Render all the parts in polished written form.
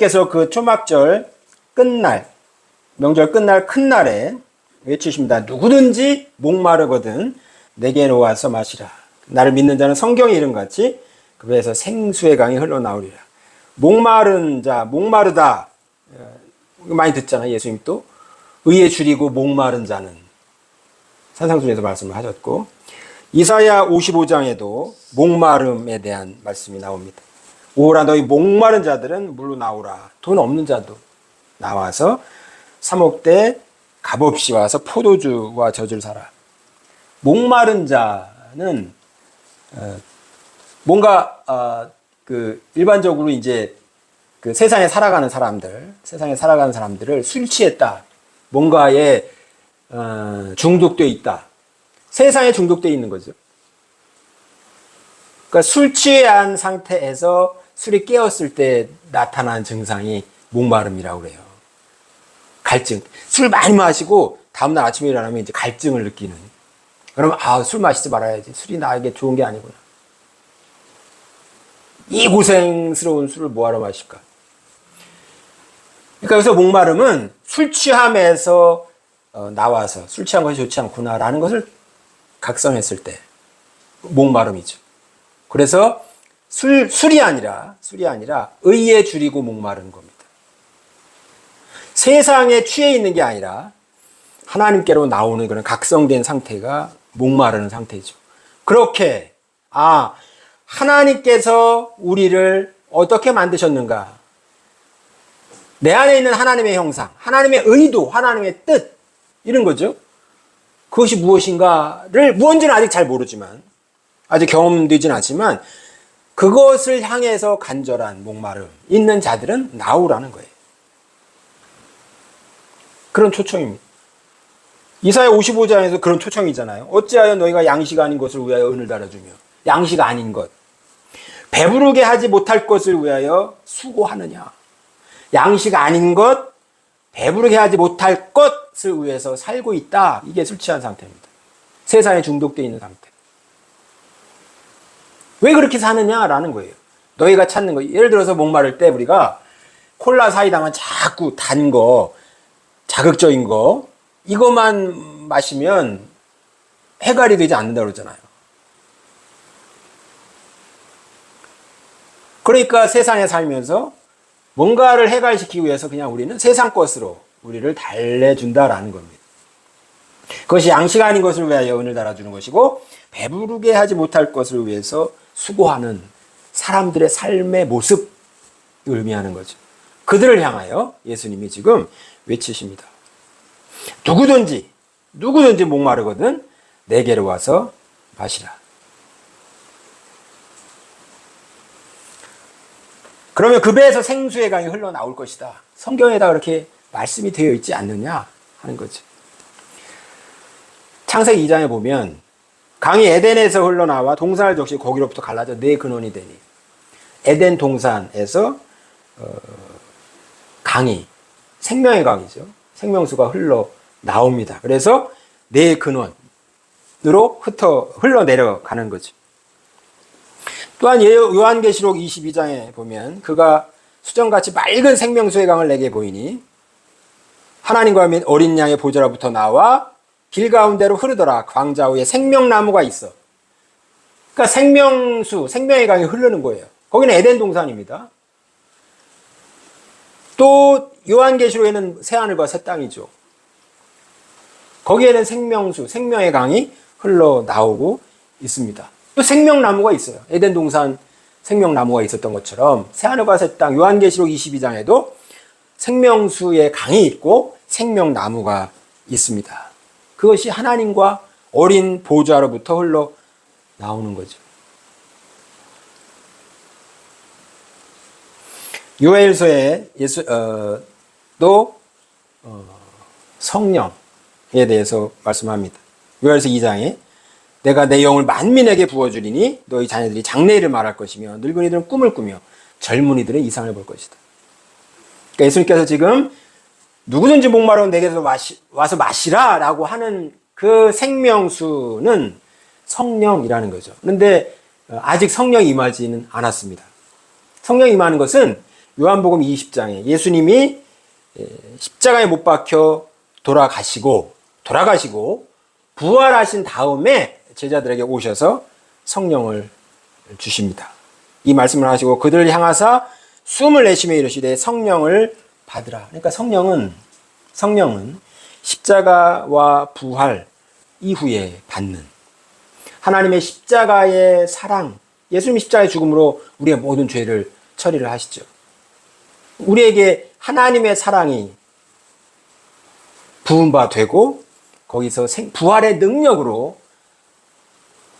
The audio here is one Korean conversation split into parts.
예수님께서 그 초막절 끝날, 명절 끝날 큰 날에 외치십니다. 누구든지 목마르거든 내게 놓아서 마시라. 나를 믿는 자는 성경의 이름같이 그 배에서 생수의 강이 흘러나오리라. 목마른 자, 목마르다. 많이 듣잖아요. 예수님 또 의에 줄이고 목마른 자는 산상수에서 말씀을 하셨고, 이사야 55장에도 목마름에 대한 말씀이 나옵니다. 오라 너희 목마른 자들은 물로 나오라. 돈 없는 자도 나와서 사목대 값없이 와서 포도주와 젖을 사라. 목마른 자는 뭔가 그 일반적으로 이제 그 세상에 살아가는 사람들을 술 취했다, 뭔가에 중독되어 있다, 세상에 중독되어 있는 거죠. 그러니까 술 취한 상태에서 술이 깨었을 때 나타난 증상이 목마름이라고 그래요. 갈증. 술 많이 마시고 다음날 아침에 일어나면 이제 갈증을 느끼는. 그러면 술 마시지 말아야지. 술이 나에게 좋은 게 아니구나. 이 고생스러운 술을 뭐하러 마실까? 그러니까 여기서 목마름은 술 취함에서 나와서 술 취한 것이 좋지 않구나라는 것을 각성했을 때 목마름이죠. 그래서 술이 아니라 의에 줄이고 목마른 겁니다. 세상에 취해 있는 게 아니라 하나님께로 나오는 그런 각성된 상태가 목마르는 상태죠. 그렇게 하나님께서 우리를 어떻게 만드셨는가? 내 안에 있는 하나님의 형상, 하나님의 의도, 하나님의 뜻, 이런 거죠. 그것이 무엇인가를, 무언지는 아직 잘 모르지만, 아직 경험되진 않지만, 그것을 향해서 간절한 목마름 있는 자들은 나오라는 거예요. 그런 초청입니다. 이사야 55장에서 그런 초청이잖아요. 어찌하여 너희가 양식 아닌 것을 위하여 은을 달아주며, 양식 아닌 것, 배부르게 하지 못할 것을 위하여 수고하느냐. 양식 아닌 것, 배부르게 하지 못할 것을 위해서 살고 있다. 이게 술 취한 상태입니다. 세상에 중독되어 있는 상태. 왜 그렇게 사느냐라는 거예요. 너희가 찾는 거. 예를 들어서 목마를 때 우리가 콜라 사이다만 자꾸 단 거, 자극적인 거, 이것만 마시면 해갈이 되지 않는다고 그러잖아요. 그러니까 세상에 살면서 뭔가를 해갈시키기 위해서 그냥 우리는 세상 것으로 우리를 달래준다라는 겁니다. 그것이 양식 아닌 것을 위하여 은을 달아주는 것이고, 배부르게 하지 못할 것을 위해서 수고하는 사람들의 삶의 모습을 의미하는 거죠. 그들을 향하여 예수님이 지금 외치십니다. 누구든지 목마르거든 내게로 와서 마시라. 그러면 그 배에서 생수의 강이 흘러나올 것이다. 성경에다 그렇게 말씀이 되어 있지 않느냐 하는 거죠. 창세기 2장에 보면 강이 에덴에서 흘러나와 동산을 적시 거기로부터 갈라져 네 근원이 되니, 에덴 동산에서 강이, 생명의 강이죠. 생명수가 흘러나옵니다. 그래서 네 근원으로 흘러내려가는 거죠. 또한 요한계시록 22장에 보면 그가 수정같이 맑은 생명수의 강을 내게 보이니 하나님과 어린 양의 보좌로부터 나와 길 가운데로 흐르더라. 광자 위에 생명나무가 있어. 그러니까 생명수, 생명의 강이 흐르는 거예요. 거기는 에덴 동산입니다. 또 요한계시록에는 새하늘과 새 땅이죠. 거기에는 생명수, 생명의 강이 흘러나오고 있습니다. 또 생명나무가 있어요. 에덴 동산 생명나무가 있었던 것처럼 새하늘과 새 땅, 요한계시록 22장에도 생명수의 강이 있고 생명나무가 있습니다. 그것이 하나님과 어린 보좌로부터 흘러나오는 거죠. 요엘서에 성령에 대해서 말씀합니다. 요엘서 2장에 내가 내 영을 만민에게 부어주리니 너희 자녀들이 장래일을 말할 것이며 늙은이들은 꿈을 꾸며 젊은이들은 이상을 볼 것이다. 그러니까 예수님께서 지금 누구든지 목마르면 내게서 와서 마시라 라고 하는 그 생명수는 성령이라는 거죠. 그런데 아직 성령이 임하지는 않았습니다. 성령이 임하는 것은 요한복음 20장에 예수님이 십자가에 못 박혀 돌아가시고 부활하신 다음에 제자들에게 오셔서 성령을 주십니다. 이 말씀을 하시고 그들을 향하사 숨을 내쉬며 이르시되 성령을 받으라. 그러니까 성령은 십자가와 부활 이후에 받는 하나님의 십자가의 사랑, 예수님이 십자가의 죽음으로 우리의 모든 죄를 처리를 하시죠. 우리에게 하나님의 사랑이 부은 바 되고 거기서 부활의 능력으로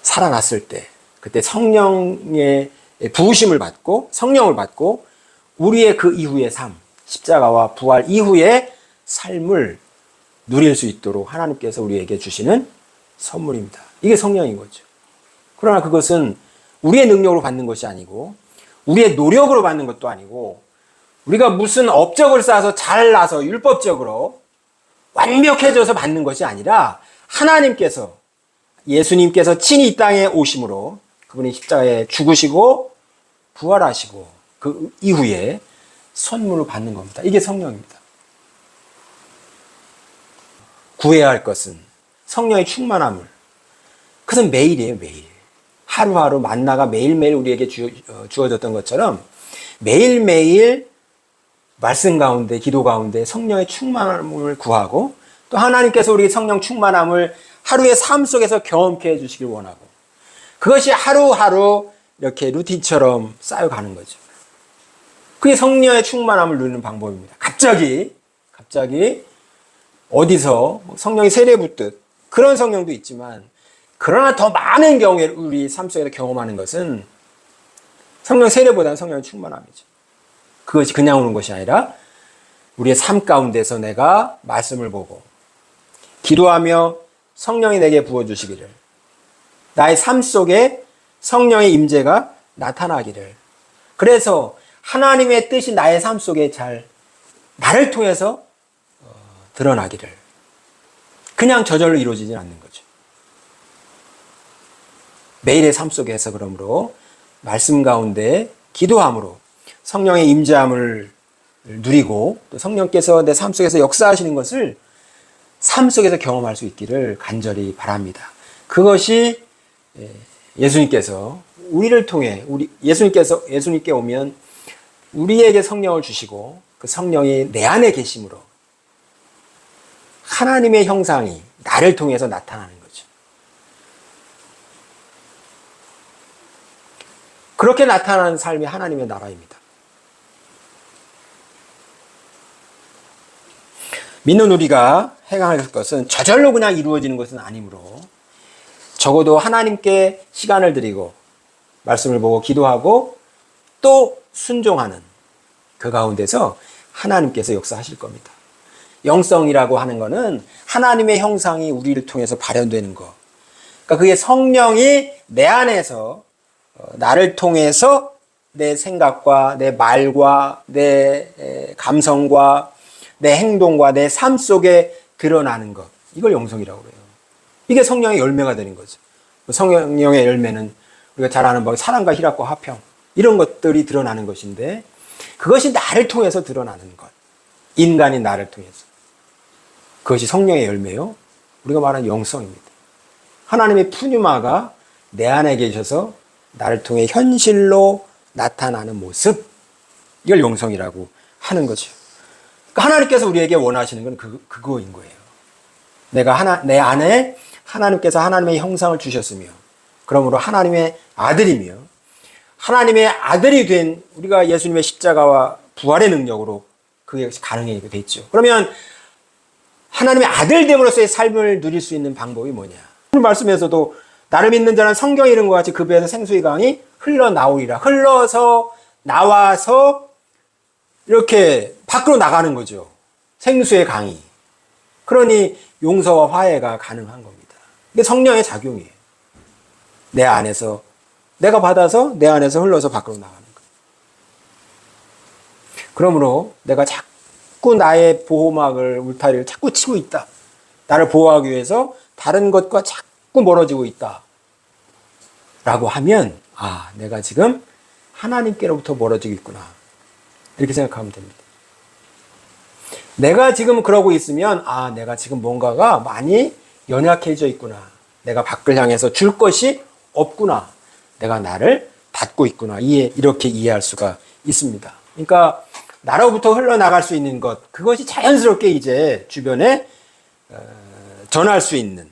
살아났을 때 그때 성령의 부으심을 받고 성령을 받고 우리의 그 이후의 삶, 십자가와 부활 이후의 삶을 누릴 수 있도록 하나님께서 우리에게 주시는 선물입니다. 이게 성령인 거죠. 그러나 그것은 우리의 능력으로 받는 것이 아니고 우리의 노력으로 받는 것도 아니고 우리가 무슨 업적을 쌓아서 잘나서 율법적으로 완벽해져서 받는 것이 아니라 하나님께서 예수님께서 친히 이 땅에 오심으로 그분이 십자가에 죽으시고 부활하시고 그 이후에 선물을 받는 겁니다. 이게 성령입니다. 구해야 할 것은 성령의 충만함을. 그것은 매일이에요, 매일. 하루하루 만나가 매일매일 우리에게 주어졌던 것처럼 매일매일 말씀 가운데, 기도 가운데 성령의 충만함을 구하고 또 하나님께서 우리 성령 충만함을 하루의 삶 속에서 경험케 해주시길 원하고 그것이 하루하루 이렇게 루틴처럼 쌓여가는 거죠. 그게 성령의 충만함을 누리는 방법입니다. 갑자기 어디서 성령이 세례붓듯 그런 성령도 있지만 그러나 더 많은 경우에 우리 삶 속에서 경험하는 것은 성령 세례보다는 성령의 충만함이죠. 그것이 그냥 오는 것이 아니라 우리의 삶 가운데서 내가 말씀을 보고 기도하며 성령이 내게 부어주시기를 나의 삶 속에 성령의 임재가 나타나기를 그래서 하나님의 뜻이 나의 삶 속에 잘 나를 통해서 드러나기를 그냥 저절로 이루어지지 않는 거죠. 매일의 삶 속에서 그러므로 말씀 가운데 기도함으로 성령의 임재함을 누리고 또 성령께서 내 삶 속에서 역사하시는 것을 삶 속에서 경험할 수 있기를 간절히 바랍니다. 그것이 예수님께서 우리를 통해 예수님께 오면 우리에게 성령을 주시고 그 성령이 내 안에 계심으로 하나님의 형상이 나를 통해서 나타나는 거죠. 그렇게 나타나는 삶이 하나님의 나라입니다. 믿는 우리가 행할 것은 저절로 그냥 이루어지는 것은 아니므로 적어도 하나님께 시간을 드리고 말씀을 보고 기도하고 또 순종하는 그 가운데서 하나님께서 역사하실 겁니다. 영성이라고 하는 것은 하나님의 형상이 우리를 통해서 발현되는 것. 그러니까 그게 성령이 내 안에서 나를 통해서 내 생각과 내 말과 내 감성과 내 행동과 내 삶 속에 드러나는 것. 이걸 영성이라고 그래요. 이게 성령의 열매가 되는 거죠. 성령의 열매는 우리가 잘 아는 사랑과 희락과 화평 이런 것들이 드러나는 것인데 그것이 나를 통해서 드러나는 것. 인간인 나를 통해서. 그것이 성령의 열매요. 우리가 말하는 영성입니다. 하나님의 푸뉴마가 내 안에 계셔서 나를 통해 현실로 나타나는 모습. 이걸 영성이라고 하는 거죠. 그러니까 하나님께서 우리에게 원하시는 건 그거인 거예요. 내 안에 하나님께서 하나님의 형상을 주셨으며 그러므로 하나님의 아들이며 하나님의 아들이 된 우리가 예수님의 십자가와 부활의 능력으로 그게 가능하게 됐죠. 그러면 하나님의 아들 됨으로써의 삶을 누릴 수 있는 방법이 뭐냐? 오늘 말씀에서도 나를 믿는 자는 성경에 이른 것 같이 그 배에서 생수의 강이 흘러나오리라. 흘러서 나와서 이렇게 밖으로 나가는 거죠. 생수의 강이. 그러니 용서와 화해가 가능한 겁니다. 이게 성령의 작용이에요. 내 안에서 내가 받아서 내 안에서 흘러서 밖으로 나가는 거예요. 그러므로 내가 자꾸 나의 보호막을 울타리를 자꾸 치고 있다. 나를 보호하기 위해서 다른 것과 자꾸 멀어지고 있다. 라고 하면 내가 지금 하나님께로부터 멀어지고 있구나. 이렇게 생각하면 됩니다. 내가 지금 그러고 있으면 내가 지금 뭔가가 많이 연약해져 있구나. 내가 밖을 향해서 줄 것이 없구나. 내가 나를 닫고 있구나. 이렇게 이해할 수가 있습니다. 그러니까 나로부터 흘러나갈 수 있는 것, 그것이 자연스럽게 이제 주변에 전할 수 있는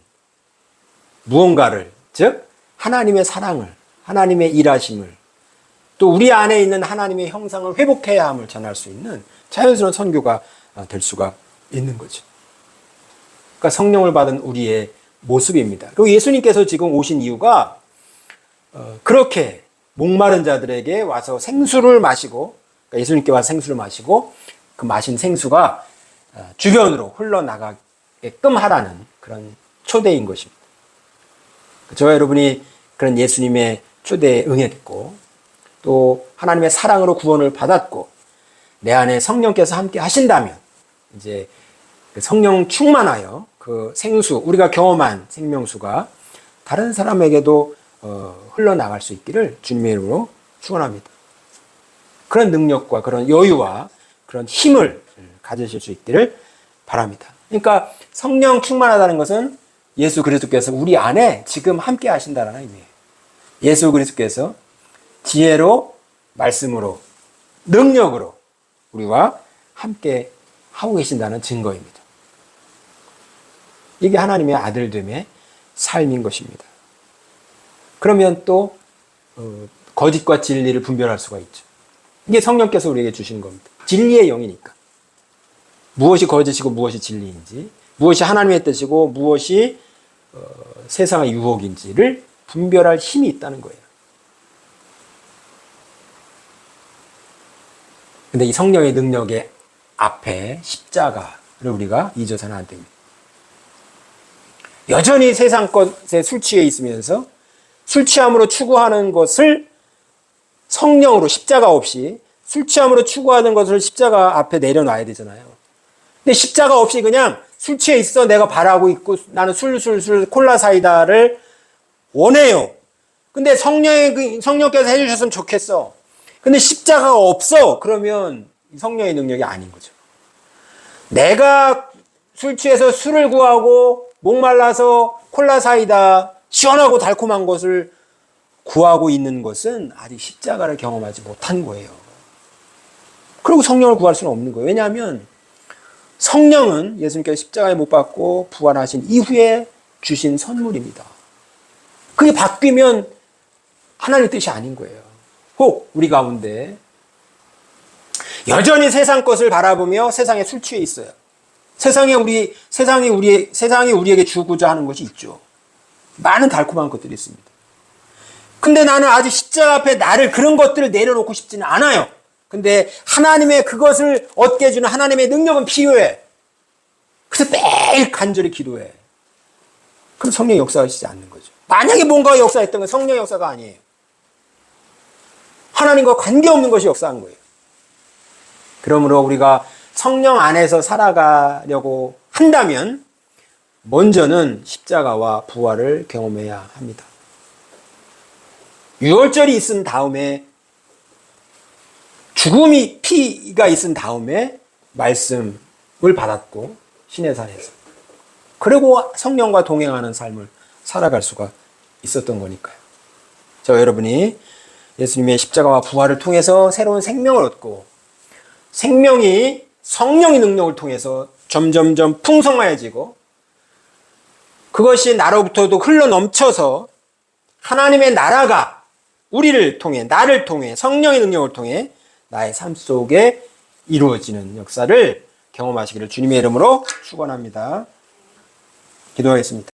무언가를, 즉 하나님의 사랑을, 하나님의 일하심을, 또 우리 안에 있는 하나님의 형상을 회복해야 함을 전할 수 있는 자연스러운 선교가 될 수가 있는 거죠. 그러니까 성령을 받은 우리의 모습입니다. 그리고 예수님께서 지금 오신 이유가 그렇게 목마른 자들에게 와서 생수를 마시고, 그러니까 예수님께 와서 생수를 마시고 그 마신 생수가 주변으로 흘러나가게끔 하라는 그런 초대인 것입니다. 저와 여러분이 그런 예수님의 초대에 응했고, 또 하나님의 사랑으로 구원을 받았고, 내 안에 성령께서 함께 하신다면 이제 성령 충만하여 그 생수, 우리가 경험한 생명수가 다른 사람에게도 흘러나갈 수 있기를 주님의 이름으로 축원합니다. 그런 능력과 그런 여유와 그런 힘을 가지실 수 있기를 바랍니다. 그러니까 성령 충만하다는 것은 예수 그리스도께서 우리 안에 지금 함께 하신다는 의미예요. 예수 그리스도께서 지혜로, 말씀으로, 능력으로 우리와 함께 하고 계신다는 증거입니다. 이게 하나님의 아들됨의 삶인 것입니다. 그러면 또 거짓과 진리를 분별할 수가 있죠. 이게 성령께서 우리에게 주시는 겁니다. 진리의 영이니까. 무엇이 거짓이고 무엇이 진리인지, 무엇이 하나님의 뜻이고 무엇이 세상의 유혹인지를 분별할 힘이 있다는 거예요. 근데 이 성령의 능력의 앞에 십자가를 우리가 잊어서는 안 됩니다. 여전히 세상 것에 술 취해 있으면서 술 취함으로 추구하는 것을 성령으로, 십자가 없이 술 취함으로 추구하는 것을 십자가 앞에 내려놔야 되잖아요. 근데 십자가 없이 그냥 술 취해 있어, 내가 바라고 있고 나는 술 콜라 사이다를 원해요. 근데 성령께서 해주셨으면 좋겠어. 근데 십자가가 없어. 그러면 성령의 능력이 아닌 거죠. 내가 술 취해서 술을 구하고 목말라서 콜라 사이다, 시원하고 달콤한 것을 구하고 있는 것은 아직 십자가를 경험하지 못한 거예요. 그리고 성령을 구할 수는 없는 거예요. 왜냐하면 성령은 예수님께서 십자가에 못 박고 부활하신 이후에 주신 선물입니다. 그게 바뀌면 하나님의 뜻이 아닌 거예요. 혹 우리 가운데 여전히 세상 것을 바라보며 세상에 술 취해 있어요. 세상이 우리에게 주고자 하는 것이 있죠. 많은 달콤한 것들이 있습니다. 근데 나는 아직 십자가 앞에 그런 것들을 내려놓고 싶지는 않아요. 근데 하나님의 그것을 얻게 해주는 하나님의 능력은 필요해. 그래서 매일 간절히 기도해. 그럼 성령의 역사하시지 않는 거죠. 만약에 뭔가 역사했던 건 성령의 역사가 아니에요. 하나님과 관계없는 것이 역사한 거예요. 그러므로 우리가 성령 안에서 살아가려고 한다면 먼저는 십자가와 부활을 경험해야 합니다. 유월절이 있은 다음에, 피가 있은 다음에 말씀을 받았고 시내산에서, 그리고 성령과 동행하는 삶을 살아갈 수가 있었던 거니까요. 여러분이 예수님의 십자가와 부활을 통해서 새로운 생명을 얻고, 생명이 성령의 능력을 통해서 점점점 풍성해지고, 그것이 나로부터도 흘러 넘쳐서 하나님의 나라가 우리를 통해, 나를 통해, 성령의 능력을 통해 나의 삶 속에 이루어지는 역사를 경험하시기를 주님의 이름으로 축원합니다. 기도하겠습니다.